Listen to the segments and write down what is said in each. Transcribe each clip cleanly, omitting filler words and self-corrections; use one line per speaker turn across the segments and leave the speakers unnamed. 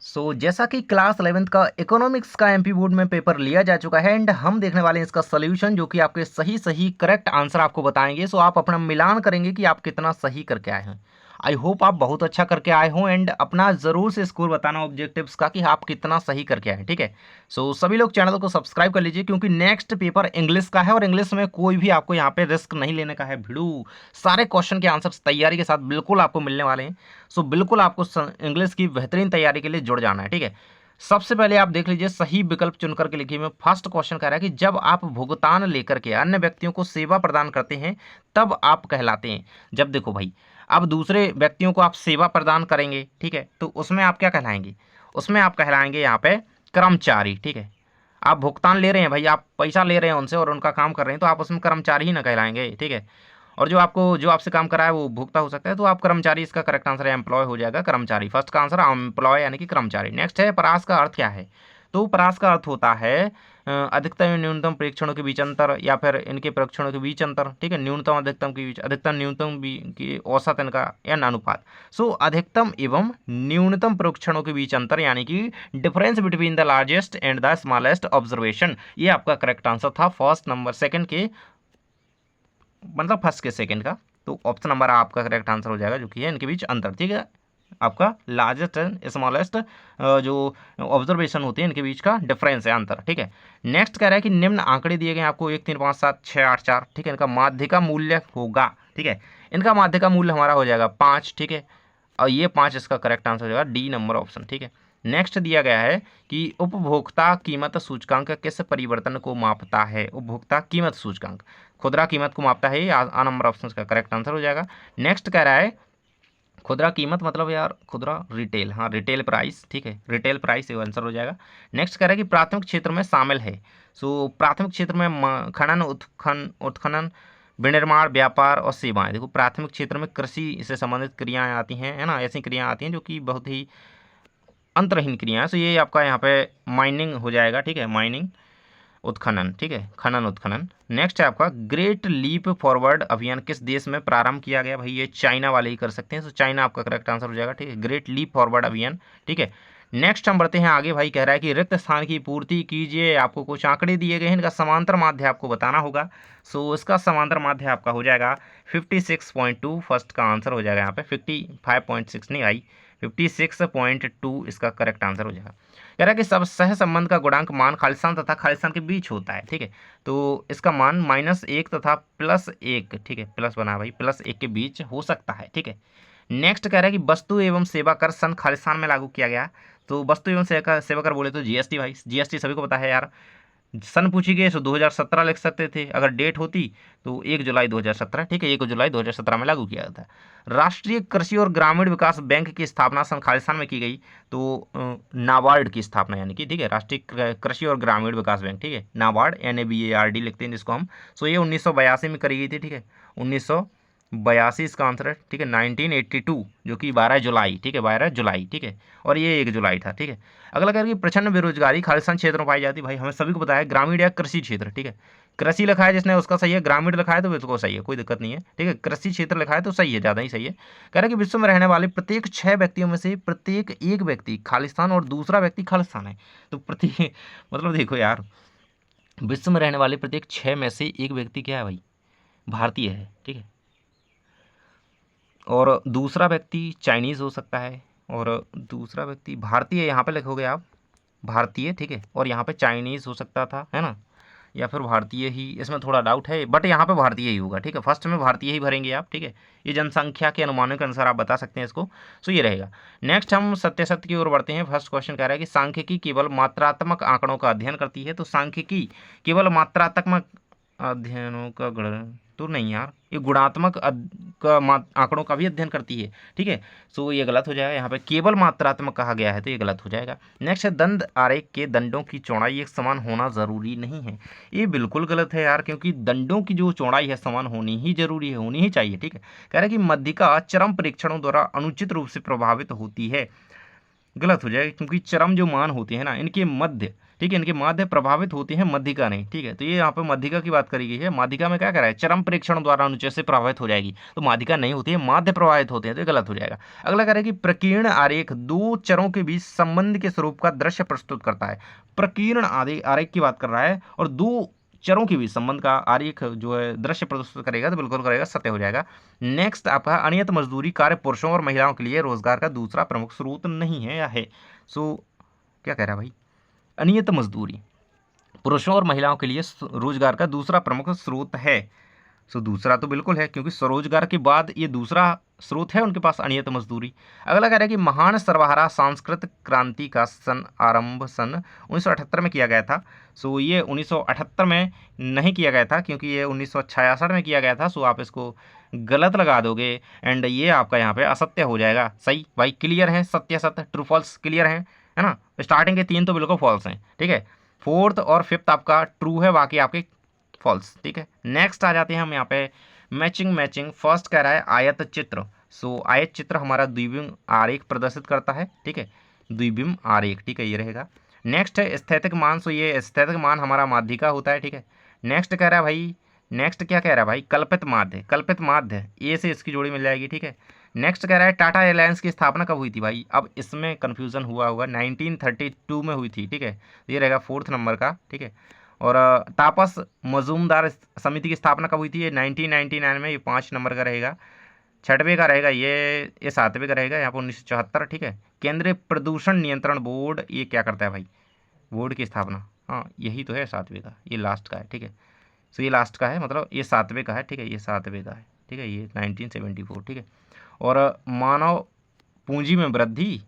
जैसा कि class 11th का इकोनॉमिक्स का एमपी बोर्ड में पेपर लिया जा चुका है एंड हम देखने वाले हैं इसका सॉल्यूशन जो कि आपके सही सही करेक्ट आंसर आपको बताएंगे। आप अपना मिलान करेंगे कि आप कितना सही करके आए हैं। आई होप आप बहुत अच्छा करके आए हों एंड अपना ज़रूर से स्कोर बताना ऑब्जेक्टिव्स का कि आप कितना सही करके आए हैं। ठीक है, सभी लोग चैनल को सब्सक्राइब कर लीजिए क्योंकि नेक्स्ट पेपर इंग्लिश का है और इंग्लिश में कोई भी आपको यहाँ पे रिस्क नहीं लेने का है। भिड़ू सारे क्वेश्चन के आंसर तैयारी के साथ बिल्कुल आपको मिलने वाले हैं। बिल्कुल आपको इंग्लिश की बेहतरीन तैयारी के लिए जुड़ जाना है। ठीक है, सबसे पहले आप देख लीजिए, सही विकल्प चुनकर के लिखिए। में फर्स्ट क्वेश्चन कह रहा है कि जब आप भुगतान लेकर के अन्य व्यक्तियों को सेवा प्रदान करते हैं तब आप कहलाते हैं। जब देखो भाई, अब दूसरे व्यक्तियों को आप सेवा प्रदान करेंगे, ठीक है, तो उसमें आप क्या कहलाएंगे? उसमें आप कहलाएंगे यहाँ पे कर्मचारी। ठीक है, आप भुगतान ले रहे हैं भाई, आप पैसा ले रहे हैं उनसे और उनका काम कर रहे हैं, तो आप उसमें कर्मचारी ही ना कहलाएंगे। ठीक है, और जो आपसे काम करा है वो भुगता हो सकता है, तो आप कर्मचारी, इसका करेक्ट आंसर है एम्प्लॉय हो जाएगा, कर्मचारी। फर्स्ट का आंसर एम्प्लॉय यानी कि कर्मचारी। नेक्स्ट है परास का अर्थ क्या है? तो परास का अर्थ होता है अधिकतम एवं न्यूनतम परीक्षणों के बीच अंतर या फिर इनके परीक्षणों के बीच अंतर। ठीक है, न्यूनतम अधिकतम के बीच, अधिकतम न्यूनतम की औसत इनका या अनुपात। अधिकतम एवं न्यूनतम परीक्षणों के बीच अंतर यानी कि difference between the largest and the smallest observation. ये आपका करेक्ट आंसर था फर्स्ट नंबर, सेकंड के मतलब फर्स्ट के सेकंड का। तो ऑप्शन नंबर आपका करेक्ट आंसर हो जाएगा, जो कि है इनके बीच अंतर। ठीक है, आपका लार्जेस्ट एंड स्मॉलेस्ट जो ऑब्जर्वेशन होते हैं इनके बीच का डिफरेंस है, अंतर। ठीक है, नेक्स्ट कह रहा है कि निम्न आंकड़े दिए गए आपको 1 3 5 7 6 8 4। ठीक है, इनका माध्य का मूल्य होगा। ठीक है, इनका माध्य का मूल्य हमारा हो जाएगा 5। ठीक है, और ये 5 इसका करेक्ट आंसर हो जाएगा, डी नंबर ऑप्शन। ठीक है, नेक्स्ट दिया गया है कि उपभोक्ता कीमत सूचकांक किस परिवर्तन को मापता है? उपभोक्ता कीमत सूचकांक खुदरा कीमत को मापता है, आ नंबर ऑप्शन का करेक्ट आंसर हो जाएगा। नेक्स्ट कह रहा है खुदरा कीमत मतलब यार खुदरा रिटेल, हाँ रिटेल प्राइस। ठीक है, रिटेल प्राइस ये आंसर हो जाएगा। नेक्स्ट कह रहा है कि प्राथमिक क्षेत्र में शामिल है। प्राथमिक क्षेत्र में खनन, उत्खनन, विनिर्माण, व्यापार और सेवाएं। देखो प्राथमिक क्षेत्र में कृषि से संबंधित क्रियाएं आती हैं, है ना, ऐसी क्रियाएं आती हैं जो कि बहुत ही अंतरहीन क्रियाएं। ये आपका यहाँ पे माइनिंग हो जाएगा। ठीक है, माइनिंग, उत्खनन। ठीक है, खनन उत्खनन। नेक्स्ट है आपका ग्रेट लीप फॉरवर्ड अभियान किस देश में प्रारंभ किया गया? भाई ये चाइना वाले ही कर सकते हैं, चाइना आपका करेक्ट आंसर हो जाएगा। ठीक है, ग्रेट लीप फॉरवर्ड अभियान। ठीक है, नेक्स्ट हम बढ़ते हैं आगे। भाई कह रहा है कि रिक्त स्थान की पूर्ति कीजिए। आपको कुछ आंकड़े दिए गए हैं, इनका समांतर माध्य आपको बताना होगा। इसका समांतर माध्य आपका हो जाएगा 56.2। फर्स्ट का आंसर हो जाएगा यहाँ पे 55.6 नहीं भाई, 56.2 इसका करेक्ट आंसर हो जाएगा। कह रहा है कि सब सह संबंध का गुणांक मान खालिस्तान तथा खालिस्तान के बीच होता है। ठीक है, तो इसका मान -1 तथा +1। ठीक है, प्लस बना भाई, +1 के बीच हो सकता है। ठीक है, नेक्स्ट कह रहा है कि वस्तु एवं सेवा कर सन खालिस्तान में लागू किया गया। वस्तु एवं सेवा कर बोले तो जीएसटी। भाई जीएसटी सभी को पता है यार। सन पूछी गई तो 2017 लिख सकते थे, अगर डेट होती तो 1 जुलाई 2017। ठीक है, 1 जुलाई 2017 में लागू किया गया था। राष्ट्रीय कृषि और ग्रामीण विकास बैंक की स्थापना सन खालिस्तान में की गई। नाबार्ड की स्थापना यानी कि, ठीक है, राष्ट्रीय कृषि और ग्रामीण विकास बैंक। ठीक है, नाबार्ड, NABARD लिखते हैं जिसको हम। ये 1982 में करी गई थी। ठीक है, 1982 इसका आंसर है। ठीक है, 1982 जो कि 12 जुलाई। ठीक है, 12 जुलाई। ठीक है, और ये 1 जुलाई था। ठीक है, अगला कह रही है प्रचंड बेरोजगारी खालिस्तान क्षेत्र में पाई जाती है। भाई हमें सभी को पता है, ग्रामीण या कृषि क्षेत्र। ठीक है, कृषि लिखा है जिसने उसका सही है, ग्रामीण लिखा है तो उसको सही है, कोई दिक्कत नहीं है। ठीक है, कृषि क्षेत्र लिखा है तो सही है, ज़्यादा ही सही है। कह रहा है कि विश्व में रहने वाले प्रत्येक 6 व्यक्तियों में से प्रत्येक एक व्यक्ति खालिस्तान और दूसरा व्यक्ति खालिस्तान है। तो प्रत्येक मतलब देखो यार, विश्व में रहने वाले प्रत्येक 6 में से एक व्यक्ति क्या है भाई? भारतीय है। ठीक है, और दूसरा व्यक्ति चाइनीज़ हो सकता है और दूसरा व्यक्ति भारतीय, यहाँ पे लिखोगे आप भारतीय। ठीक है, और यहाँ पे चाइनीज़ हो सकता था, है ना, या फिर भारतीय ही, इसमें थोड़ा डाउट है, बट यहाँ पे भारतीय ही होगा। ठीक है, फर्स्ट में भारतीय ही भरेंगे आप। ठीक है, ये जनसंख्या के अनुमानों के अनुसार आप बता सकते हैं इसको। ये रहेगा। नेक्स्ट हम सत्य की ओर बढ़ते हैं। फर्स्ट क्वेश्चन कह रहा है कि सांख्यिकी केवल मात्रात्मक आंकड़ों का अध्ययन करती है। सांख्यिकी केवल मात्रात्मक अध्ययनों का गणन तो नहीं यार, ये गुणात्मक आंकड़ों का भी अध्ययन करती है। ठीक है, ये गलत हो जाएगा, यहाँ पे केवल मात्रात्मक कहा गया है तो ये गलत हो जाएगा। नेक्स्ट है दंड आरेख के दंडों की चौड़ाई एक समान होना जरूरी नहीं है। ये बिल्कुल गलत है यार, क्योंकि दंडों की जो चौड़ाई है समान होनी ही जरूरी है, होनी ही चाहिए। ठीक है, कह रहा है कि मध्यिका चरम परीक्षणों द्वारा अनुचित रूप से प्रभावित होती है। गलत हो जाएगा, क्योंकि चरम जो मान होते हैं ना, इनके मध्य ठीक है, इनके माध्य प्रभावित होते हैं, मध्यिका नहीं। ठीक है, तो ये यहाँ पे मध्यिका की बात करी गई है। माध्यिका में क्या कह रहा है, चरम प्रेक्षण द्वारा अनुचय से प्रभावित हो जाएगी, तो माध्यिका नहीं होती है, माध्य प्रभावित होते हैं, तो ये गलत हो जाएगा। अगला कह रहा है कि प्रकीर्ण आरेख दो चरों के बीच संबंध के स्वरूप का दृश्य प्रस्तुत करता है। प्रकीर्ण आरेख की बात कर रहा है और दो चरों के बीच संबंध का आरेख जो है दृश्य प्रस्तुत करेगा, तो बिल्कुल करेगा, सत्य हो जाएगा। नेक्स्ट आपका अनियत मजदूरी कार्य पुरुषों और महिलाओं के लिए रोजगार का दूसरा प्रमुख स्रोत नहीं है या है। सो क्या कह रहा है भाई, अनियत मजदूरी पुरुषों और महिलाओं के लिए रोजगार का दूसरा प्रमुख स्रोत है। सो दूसरा तो बिल्कुल है, क्योंकि स्वरोजगार के बाद ये दूसरा स्रोत है उनके पास, अनियत मजदूरी। अगला कह रहा है कि महान सर्वहारा सांस्कृतिक क्रांति का आरंभ सन 1978 में किया गया था। सो ये 1978 में नहीं किया गया था, क्योंकि ये 1966 में किया गया था। सो आप इसको गलत लगा दोगे एंड ये आपका यहाँ पे असत्य हो जाएगा। सही भाई, क्लियर है, सत्य सत्य, ट्रू फॉल्स क्लियर है ना। स्टार्टिंग के 3 तो बिल्कुल फॉल्स हैं। ठीक है, 4th और 5th आपका ट्रू है, बाकी आपके फॉल्स। ठीक है, नेक्स्ट आ जाते हैं हम यहाँ पे मैचिंग। फर्स्ट कह रहा है आयत चित्र। सो आयत चित्र हमारा द्विबिंब आरेख प्रदर्शित करता है। ठीक है, द्विबिंब आरेख, ठीक है, ये रहेगा। नेक्स्ट है स्थैतिक मान। सो ये स्थैतिक मान हमारा माध्यिका होता है। ठीक है, नेक्स्ट कह रहा है भाई, नेक्स्ट क्या कह रहा है भाई, कल्पित माध्य, ए से इसकी जोड़ी मिल जाएगी। ठीक है, नेक्स्ट कह रहा है टाटा एयरलाइंस की स्थापना कब हुई थी भाई। अब इसमें कन्फ्यूजन हुआ होगा, 1932 में हुई थी। ठीक है, ये रहेगा 4th नंबर का। ठीक है, और तापस मजूमदार समिति की स्थापना कब हुई थी, ये 1999 में, ये 5 नंबर का रहेगा। 6वें का रहेगा ये 7वें का रहेगा यहाँ पर 1974। ठीक है, केंद्रीय प्रदूषण नियंत्रण बोर्ड, ये क्या करता है भाई, बोर्ड की स्थापना, हाँ यही तो है 7वें का, ये लास्ट का है। ठीक है, सो ये लास्ट का है, मतलब ये 7वें का है। ठीक है, ये 7वें का है। ठीक है, ये 1974। ठीक है, और मानव पूंजी में वृद्धि,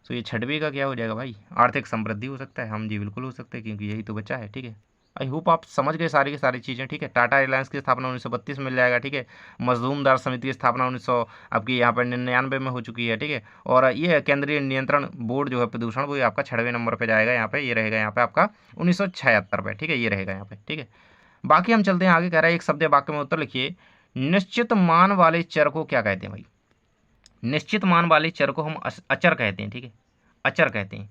तो ये 6वें का क्या हो जाएगा भाई, आर्थिक समृद्धि हो सकता है। हम जी बिल्कुल हो सकते हैं, क्योंकि यही तो बचा है। ठीक है, आई होप आप समझ गए सारी की सारी चीज़ें। ठीक है, टाटा एयरलाइंस की स्थापना 1932 में मिल जाएगा। ठीक है, मजदूमदार समिति की स्थापना 1900 आपकी यहाँ पर 99 में हो चुकी है। ठीक है, और ये केंद्रीय नियंत्रण बोर्ड जो है प्रदूषण, वो आपका 6वें नंबर पर जाएगा। यहाँ पे ये रहेगा, यहाँ पे आपका 1976 पे। ठीक है, ये रहेगा यहाँ पे। ठीक है, बाकी हम चलते हैं आगे। कह रहा है एक शब्द वाक्य में उत्तर लिखिए। निश्चित मान वाले चर को क्या कहते हैं भाई, निश्चित मान वाले चर को हम अचर कहते हैं। ठीक है, अचर कहते हैं,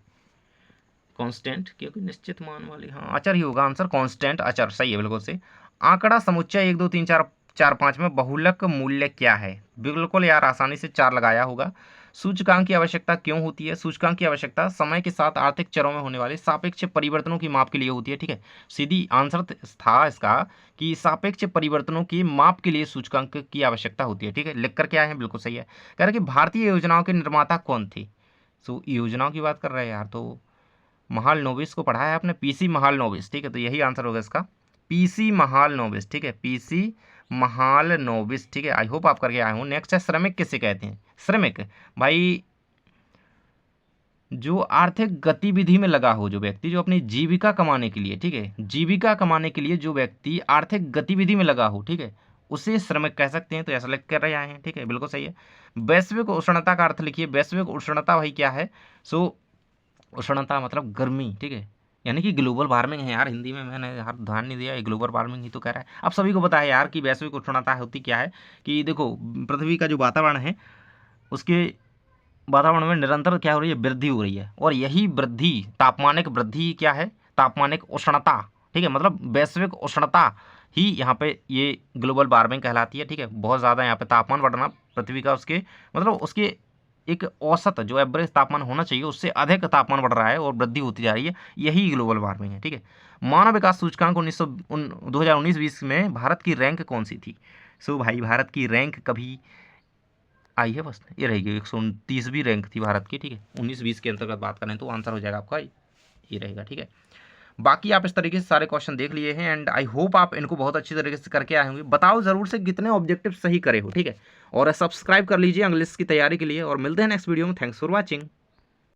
कांस्टेंट, क्योंकि निश्चित मान वाले, हाँ अचर ही होगा आंसर, कांस्टेंट अचर, सही है बिल्कुल से। आंकड़ा समुच्चय 1 2 3 4 4 5 में बहुलक मूल्य क्या है, बिल्कुल यार आसानी से 4 लगाया होगा। सूचकांक की आवश्यकता क्यों होती है, सूचकांक की आवश्यकता समय के साथ आर्थिक चरों में होने वाले सापेक्ष परिवर्तनों की माप के लिए होती है। ठीक है, सीधी आंसर था इसका कि सापेक्ष परिवर्तनों की माप के लिए सूचकांक की आवश्यकता होती है। ठीक है, लिख कर क्या है, बिल्कुल सही है। कह रहे कि भारतीय योजनाओं के निर्माता कौन थे। सो योजनाओं की बात कर रहे हैं यार, तो महालनोबिस को पढ़ा है आपने, पीसी महालनोबिस। ठीक है, तो यही आंसर होगा इसका, पीसी महालनोबिस। ठीक है, पीसी महालनोबिस। ठीक है, आई होप आप करके आए हो। नेक्स्ट है श्रमिक किसे कहते हैं। श्रमिक भाई जो आर्थिक गतिविधि में लगा हो, जो व्यक्ति जो अपनी जीविका कमाने के लिए, ठीक है, जीविका कमाने के लिए जो व्यक्ति आर्थिक गतिविधि में लगा हो, ठीक है, उसे श्रमिक कह सकते हैं। तो ऐसा लिख कर रहे आए हैं। ठीक है, बिल्कुल सही है। वैश्विक उष्णता का अर्थ लिखिए। वैश्विक उष्णता भाई क्या है, सो उष्णता मतलब गर्मी। ठीक है, यानी कि ग्लोबल वार्मिंग है यार, हिंदी में मैंने यार ध्यान नहीं दिया, ये ग्लोबल वार्मिंग ही तो कह रहा है। आप सभी को पता है यार कि वैश्विक उष्णता होती क्या है, कि देखो पृथ्वी का जो वातावरण है, उसके वातावरण में निरंतर क्या हो रही है, वृद्धि हो रही है, और यही वृद्धि तापमानिक वृद्धि क्या है, तापमानिक उष्णता। ठीक है, मतलब वैश्विक उष्णता ही यहाँ पे ये ग्लोबल वार्मिंग कहलाती है। ठीक है, बहुत ज़्यादा यहाँ पे तापमान बढ़ना पृथ्वी का, उसके मतलब उसके एक औसत जो एवरेज तापमान होना चाहिए उससे अधिक तापमान बढ़ रहा है और वृद्धि होती जा रही है, यही ग्लोबल वार्मिंग है। ठीक है, मानव विकास सूचकांक 2019-20 में भारत की रैंक कौन सी थी। सो भाई भारत की रैंक कभी आई है, बस ये रहेगी 129वीं रैंक थी भारत की। ठीक है, 19-20 के अंतर्गत बात करें तो आंसर हो जाएगा आपका ये रहेगा। ठीक है, बाकी आप इस तरीके से सारे क्वेश्चन देख लिए हैं एंड आई होप आप इनको बहुत अच्छी तरीके से करके आए होंगे। बताओ जरूर से कितने ऑब्जेक्टिव सही करे हो। ठीक है, और सब्सक्राइब कर लीजिए इंग्लिश की तैयारी के लिए, और मिलते हैं नेक्स्ट वीडियो में। Thanks for watching.